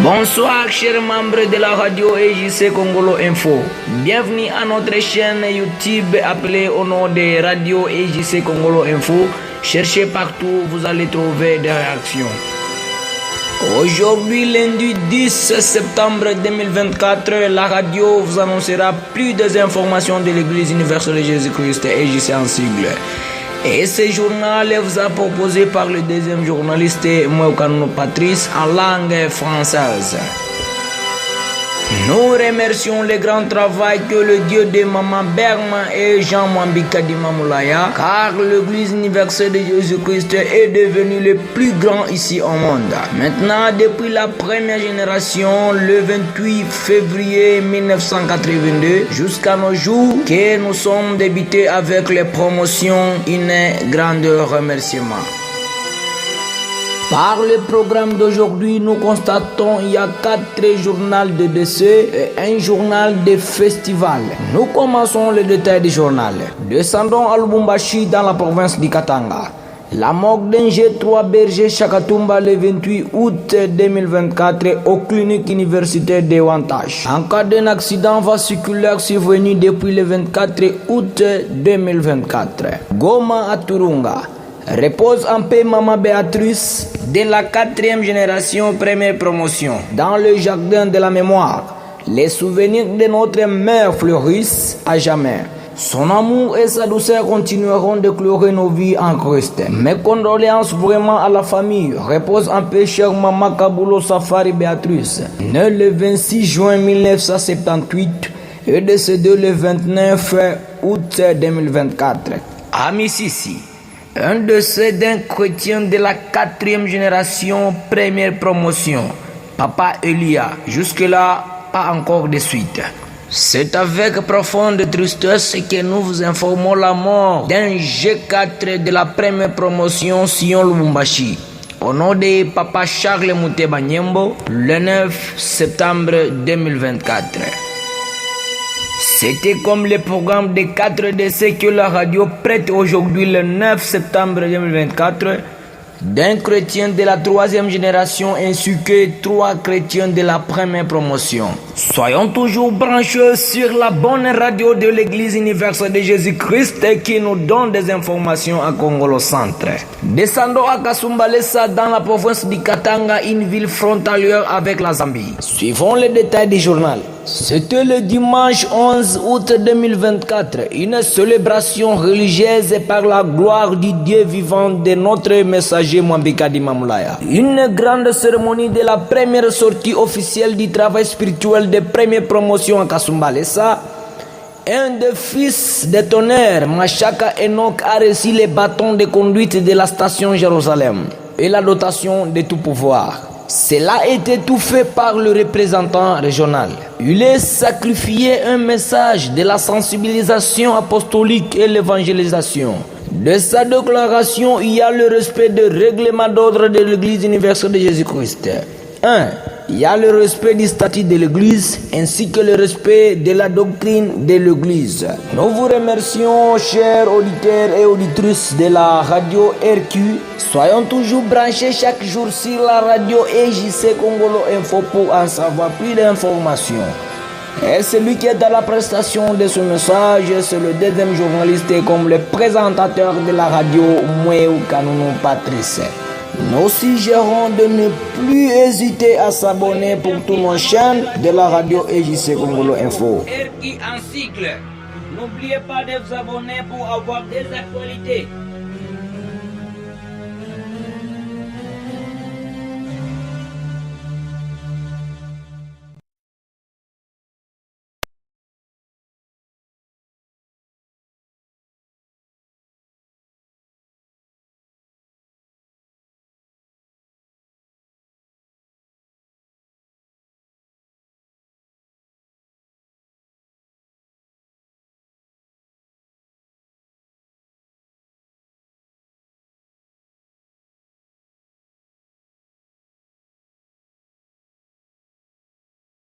Bonsoir chers membres de la radio EJC Congolo Info. Bienvenue à notre chaîne YouTube appelée au nom de Radio EJC Congolo Info. Cherchez partout, vous allez trouver des réactions. Aujourd'hui, lundi 10 septembre 2024, la radio vous annoncera plus des informations de l'Église universelle de Jésus-Christ EJC en sigle. Et ce journal vous a proposé par le deuxième journaliste Moukano Patrice en langue française. Nous remercions le grand travail que le Dieu de Maman Berma et Jean Mwambika Dimamoulaya, car l'Église universelle de Jésus-Christ est devenue le plus grand ici au monde. Maintenant, depuis la première génération, le 28 février 1982, jusqu'à nos jours, que nous sommes débutés avec les promotions, un grand remerciement. Par le programme d'aujourd'hui, nous constatons qu'il y a 4 journaux de décès et un journal de festival. Nous commençons le détail du journal. Descendons à Lubumbashi dans la province du Katanga. La mort d'un G3 berger Chakatumba le 28 août 2024 au clinique universitaire de Wantash. En cas d'un accident vasculaire survenu depuis le 24 août 2024. Goma à Turunga. Repose en paix Maman Béatrice de la 4e génération première promotion. Dans le jardin de la mémoire, les souvenirs de notre mère fleurissent à jamais. Son amour et sa douceur continueront d'éclairer nos vies en Christ. Mes condoléances vraiment à la famille. Repose en paix chère Maman Kabulo Safari Béatrice, née le 26 juin 1978 et décédée le 29 août 2024. À Mississi. Un décès d'un chrétien de la 4e génération, première promotion, Papa Elia. Jusque-là, pas encore de suite. C'est avec profonde tristesse que nous vous informons la mort d'un G4 de la première promotion Sion Lubumbashi. Au nom de Papa Charles Mouteba Nyembo, le 9 septembre 2024. C'était comme le programme des 4 décès que la radio prête aujourd'hui le 9 septembre 2024 d'un chrétien de la 3e génération ainsi que 3 chrétiens de la première promotion. Soyons toujours branchés sur la bonne radio de l'Église universelle de Jésus-Christ qui nous donne des informations à Congolo Centre. Descendons à Kasumbalesa dans la province du Katanga, une ville frontalière avec la Zambie. Suivons les détails du journal. C'était le dimanche 11 août 2024, une célébration religieuse par la gloire du Dieu vivant de notre messager Mwambika Dimamoulaya. Une grande cérémonie de la première sortie officielle du travail spirituel de première promotion à Kasumbalesa. Un des fils de tonnerre, Machaka Enoch, a reçu les bâtons de conduite de la station Jérusalem et la dotation de tout pouvoir. Cela a été tout fait par le représentant régional. Il a sacrifié un message de la sensibilisation apostolique et l'évangélisation. De sa déclaration, il y a le respect des règlements d'ordre de l'Église universelle de Jésus-Christ. 1. Il y a le respect du statut de l'Église ainsi que le respect de la doctrine de l'Église. Nous vous remercions, chers auditeurs et auditrices de la radio RQ. Soyons toujours branchés chaque jour sur la radio EJC Congolo Info pour en savoir plus d'informations. Et celui qui est dans la prestation de ce message, c'est le deuxième journaliste comme le présentateur de la radio Moukano Patrice. Nous suggérons de ne plus hésiter à s'abonner pour toutes nos chaînes de la radio EJC Congolo Info. RQ en sigle. N'oubliez pas de vous abonner pour avoir des actualités.